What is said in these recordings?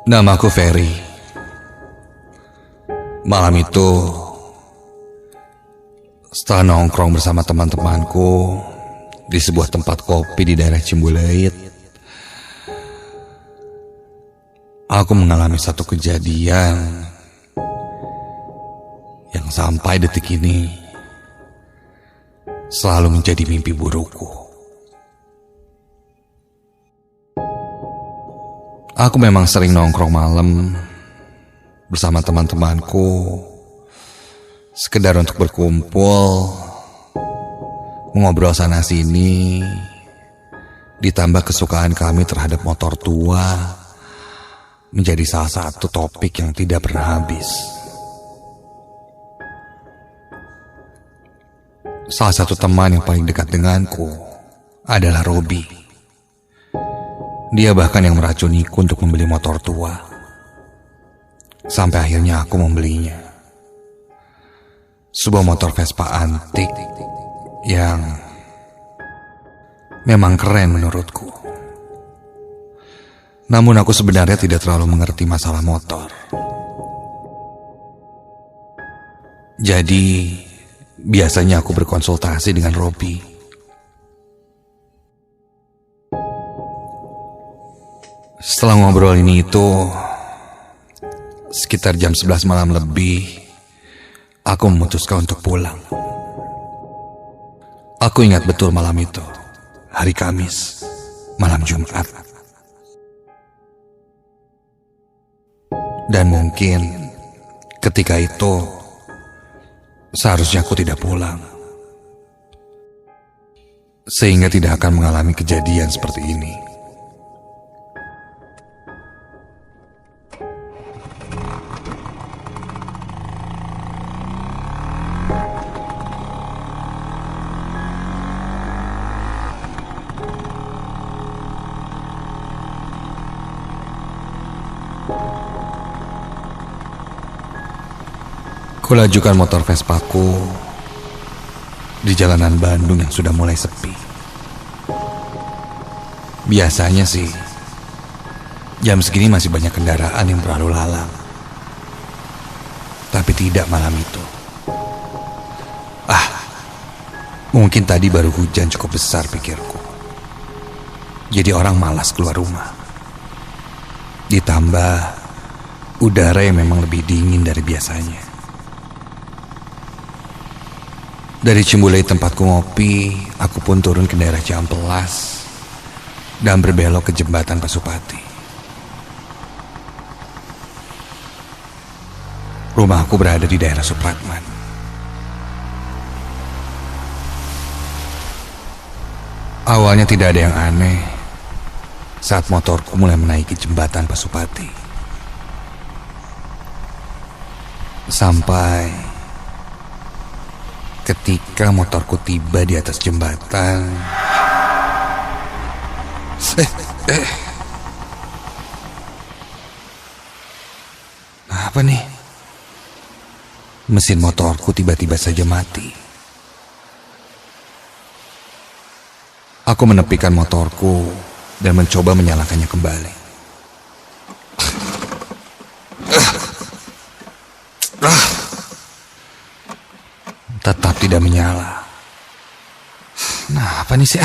Namaku Ferry. Malam itu, setelah nongkrong bersama teman-temanku di sebuah tempat kopi di daerah Cimbuleuit, aku mengalami satu kejadian yang sampai detik ini selalu menjadi mimpi burukku. Aku memang sering nongkrong malam bersama teman-temanku, sekedar untuk berkumpul, mengobrol sana-sini, ditambah kesukaan kami terhadap motor tua, menjadi salah satu topik yang tidak pernah habis. Salah satu teman yang paling dekat denganku adalah Robi. Dia bahkan yang meracuniku untuk membeli motor tua. Sampai akhirnya aku membelinya. Sebuah motor Vespa antik yang memang keren menurutku. Namun aku sebenarnya tidak terlalu mengerti masalah motor. Jadi biasanya aku berkonsultasi dengan Robi. Setelah ngobrol ini itu, sekitar jam 11 malam lebih, aku memutuskan untuk pulang. Aku ingat betul malam itu, hari Kamis, malam Jumat. Dan mungkin ketika itu, seharusnya aku tidak pulang. Sehingga tidak akan mengalami kejadian seperti ini. Kulajukan motor Vespaku di jalanan Bandung yang sudah mulai sepi. Biasanya sih, jam segini masih banyak kendaraan yang berlalu lalang. Tapi tidak malam itu. Mungkin tadi baru hujan cukup besar pikirku. Jadi orang malas keluar rumah. Ditambah udara yang memang lebih dingin dari biasanya. Dari Cimbuleuit tempatku ngopi, aku pun turun ke daerah Cihampelas dan berbelok ke jembatan Pasupati. Rumahku berada di daerah Supratman. Awalnya tidak ada yang aneh saat motorku mulai menaiki jembatan Pasupati. Sampai ketika motorku tiba di atas jembatan. Apa nih? Mesin motorku tiba-tiba saja mati. Aku menepikan motorku dan mencoba menyalakannya kembali. Tetap tidak menyala. Nah, apa nih sih?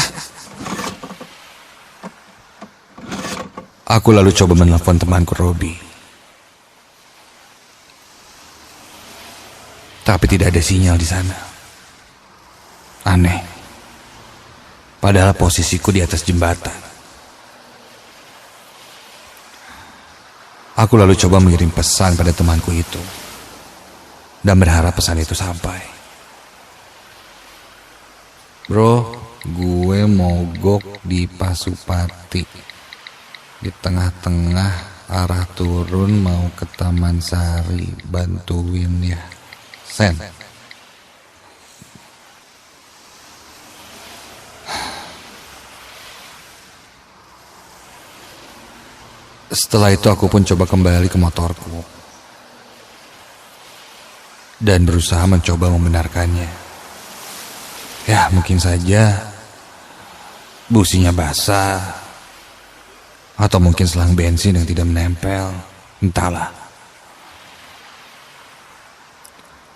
Aku lalu coba menelpon temanku Robi. Tapi tidak ada sinyal di sana. Aneh. Padahal posisiku di atas jembatan. Aku lalu coba mengirim pesan pada temanku itu dan berharap pesan itu sampai. Bro, gue mogok di Pasupati. Di tengah-tengah arah turun mau ke Taman Sari. Bantuin ya. Sen. Setelah itu aku pun coba kembali ke motorku dan berusaha mencoba membenarkannya. Ya, mungkin saja businya basah, atau mungkin selang bensin yang tidak menempel. Entahlah.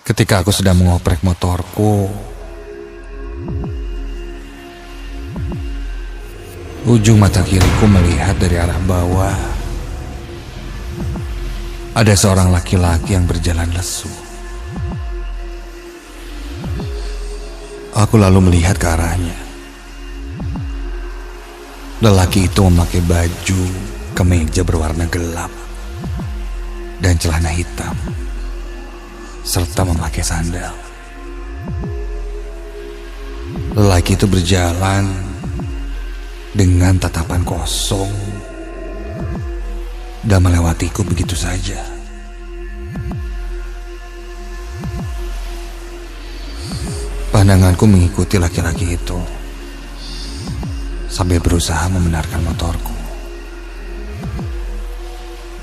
Ketika aku sedang mengoprek motorku, ujung mata kiriku melihat dari arah bawah. Ada seorang laki-laki yang berjalan lesu. Aku lalu melihat ke arahnya. Lelaki itu memakai baju kemeja berwarna gelap dan celana hitam, serta memakai sandal. Lelaki itu berjalan dengan tatapan kosong dan melewatiku begitu saja. Pandanganku mengikuti laki-laki itu sambil berusaha membenarkan motorku,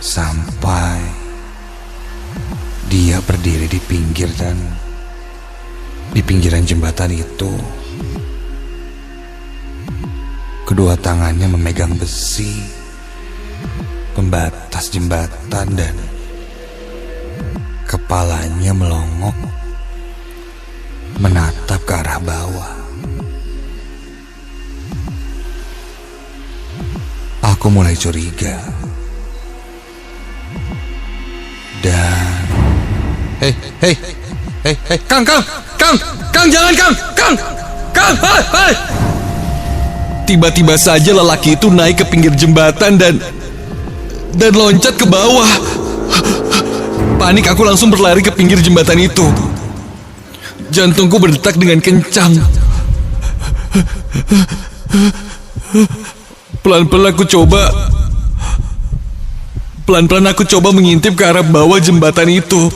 sampai dia berdiri di pinggiran jembatan itu. Kedua tangannya memegang besi pembatas jembatan dan kepalanya melongok menatap ke arah bawah. Aku mulai curiga. Dan Hei, Kang, jangan, Kang, hai. Tiba-tiba saja lelaki itu naik ke pinggir jembatan dan loncat ke bawah. Panik, aku langsung berlari ke pinggir jembatan itu. Jantungku berdetak dengan kencang. Pelan-pelan aku coba mengintip ke arah bawah jembatan itu.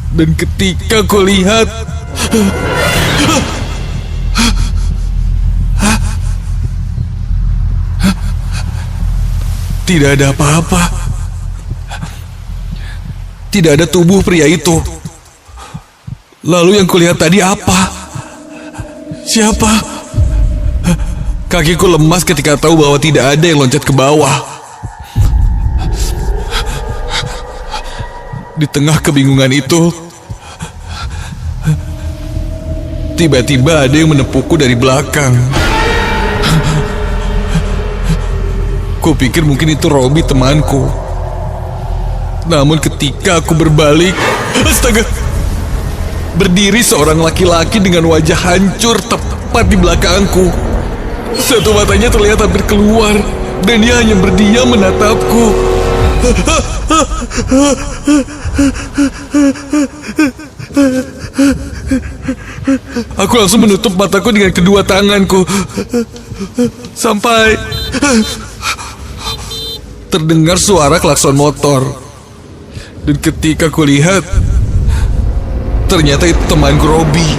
Dan ketika aku lihat, tidak ada apa-apa. Tidak ada tubuh pria itu. Lalu yang kulihat tadi apa? Siapa? Kakiku lemas ketika tahu bahwa tidak ada yang loncat ke bawah. Di tengah kebingungan itu, tiba-tiba ada yang menepukku dari belakang. Kupikir mungkin itu Robi, temanku. Namun ketika aku berbalik, astaga! Berdiri seorang laki-laki dengan wajah hancur tepat di belakangku. Satu matanya terlihat hampir keluar dan dia hanya berdiam menatapku. Aku langsung menutup mataku dengan kedua tanganku sampai terdengar suara klakson motor. Dan ketika kulihat, ternyata itu temanku Robi.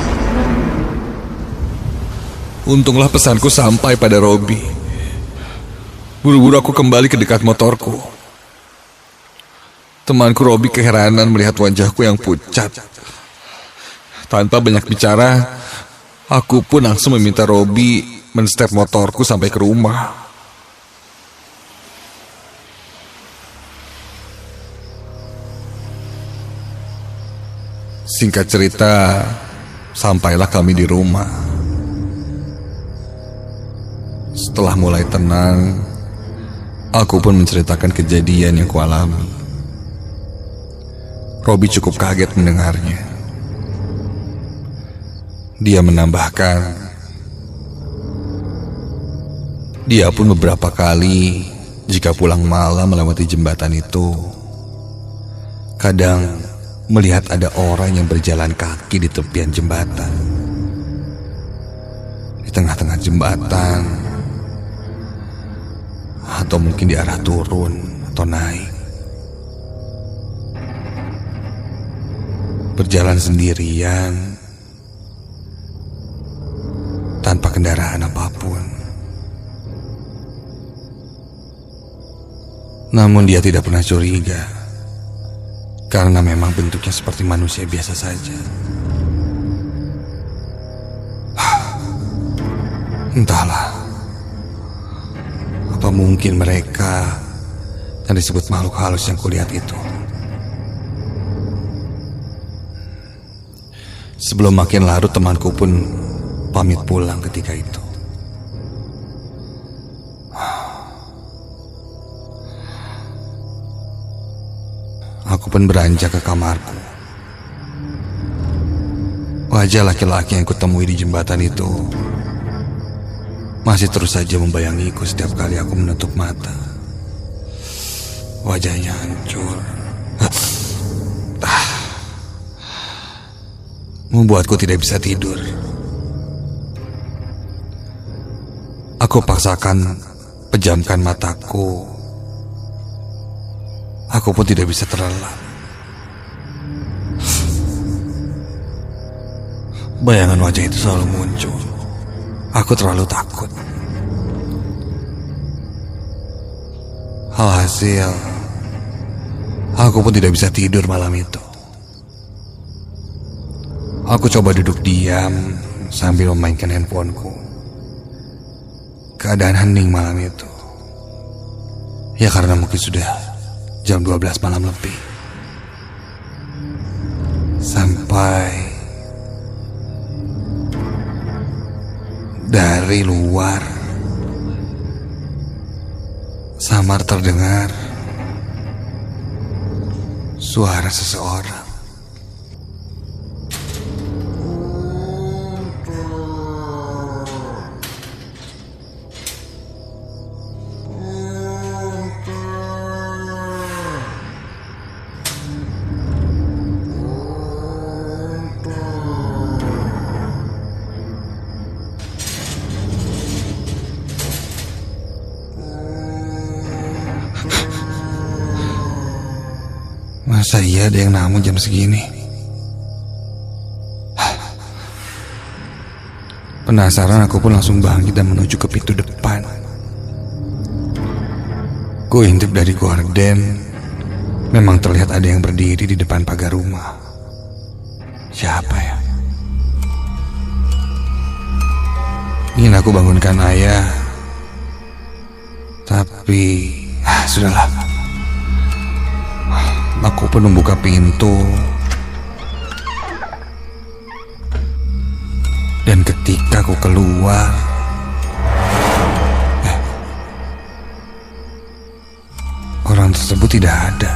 Untunglah pesanku sampai pada Robi. Buru-buru aku kembali ke dekat motorku. Temanku Robi keheranan melihat wajahku yang pucat. Tanpa banyak bicara, aku pun langsung meminta Robi men-step motorku sampai ke rumah. Singkat cerita, sampailah kami di rumah. Setelah mulai tenang, aku pun menceritakan kejadian yang kualami. Robi cukup kaget mendengarnya. Dia menambahkan, dia pun beberapa kali jika pulang malam melewati jembatan itu, kadang melihat ada orang yang berjalan kaki di tepian jembatan. Di tengah-tengah jembatan, atau mungkin di arah turun atau naik. Berjalan sendirian, tanpa kendaraan apapun. Namun dia tidak pernah curiga, karena memang bentuknya seperti manusia biasa saja. Entahlah, apa mungkin mereka dan disebut makhluk halus yang kulihat itu. Sebelum makin larut, temanku pun pamit pulang ketika itu. Aku pun beranjak ke kamarku. Wajah laki-laki yang kutemui di jembatan itu masih terus saja membayangiku setiap kali aku menutup mata. Wajahnya hancur, membuatku tidak bisa tidur. Aku paksakan pejamkan mataku. Aku pun tidak bisa terlelap. Bayangan wajah itu selalu muncul. Aku terlalu takut. Alhasil, aku pun tidak bisa tidur malam itu. Aku coba duduk diam sambil memainkan handphoneku. Keadaan hening malam itu. Ya karena mungkin sudah jam 12 malam lebih. Sampai dari luar samar terdengar suara seseorang. Masa iya ada yang namun jam segini? Penasaran, aku pun langsung bangkit dan menuju ke pintu depan. Ku intip dari gorden. Memang terlihat ada yang berdiri di depan pagar rumah. Siapa ya? Ingin aku bangunkan ayah, tapi sudahlah. Aku pun membuka pintu, dan ketika aku keluar, orang tersebut tidak ada.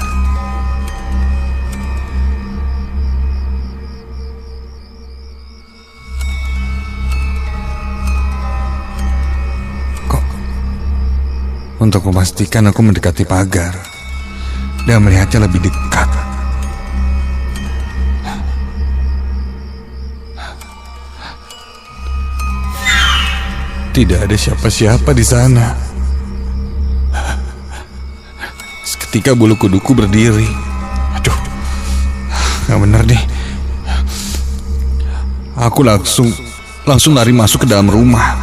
Kok? Untuk memastikan, aku mendekati pagar dan melihatnya lebih dekat. Tidak ada siapa-siapa di sana. Seketika bulu kuduku berdiri. Aduh, gak bener nih. Aku langsung lari masuk ke dalam rumah.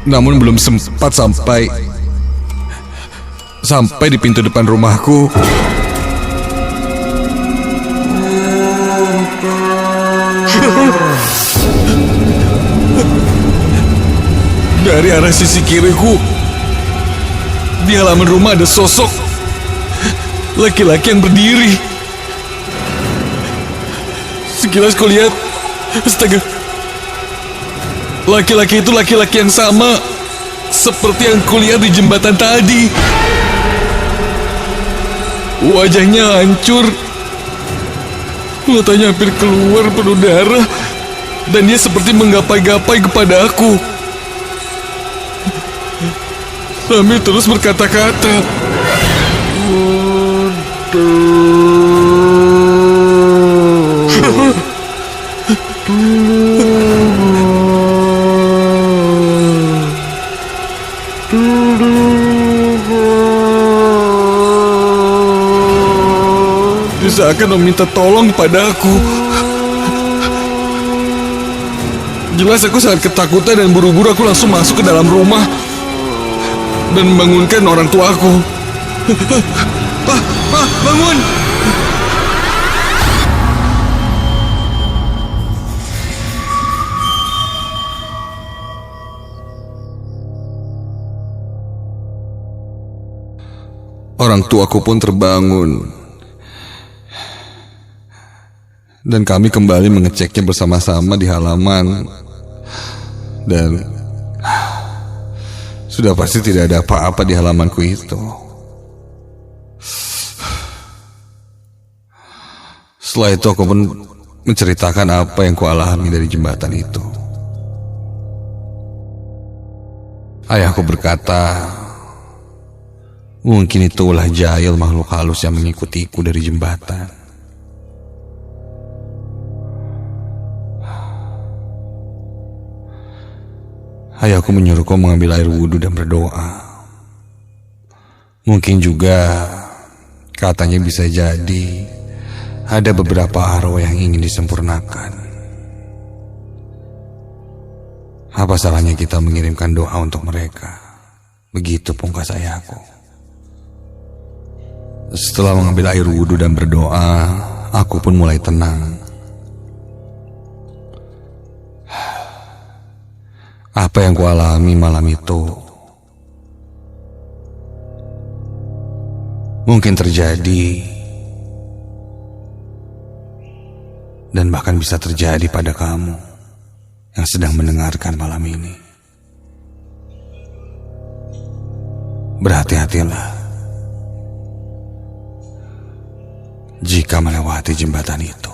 Namun belum sempat sampai di pintu depan rumahku, dari arah sisi kiriku, di halaman rumah ada sosok laki-laki yang berdiri. Sekilas kulihat, astaga, laki-laki itu laki-laki yang sama seperti yang kulihat di jembatan tadi. Wajahnya hancur, matanya hampir keluar penuh darah, dan dia seperti menggapai-gapai kepada aku sambil terus berkata-kata. Seakan meminta tolong kepada aku. Jelas aku sangat ketakutan dan buru-buru aku langsung masuk ke dalam rumah dan membangunkan orang tuaku. Pak, bangun! Orang tuaku pun terbangun. Dan kami kembali mengeceknya bersama-sama di halaman. Dan sudah pasti tidak ada apa-apa di halamanku itu. Setelah itu aku pun menceritakan apa yang kualami dari jembatan itu. Ayahku berkata, mungkin itu ulah jahil makhluk halus yang mengikutiku dari jembatan. Ayahku menyuruhku mengambil air wudhu dan berdoa. Mungkin juga katanya bisa jadi ada beberapa arwah yang ingin disempurnakan. Apa salahnya kita mengirimkan doa untuk mereka? Begitu pungkas ayahku. Setelah mengambil air wudhu dan berdoa, aku pun mulai tenang. Apa yang kualami malam itu mungkin terjadi dan bahkan bisa terjadi pada kamu yang sedang mendengarkan malam ini. Berhati-hatilah jika melewati jembatan itu.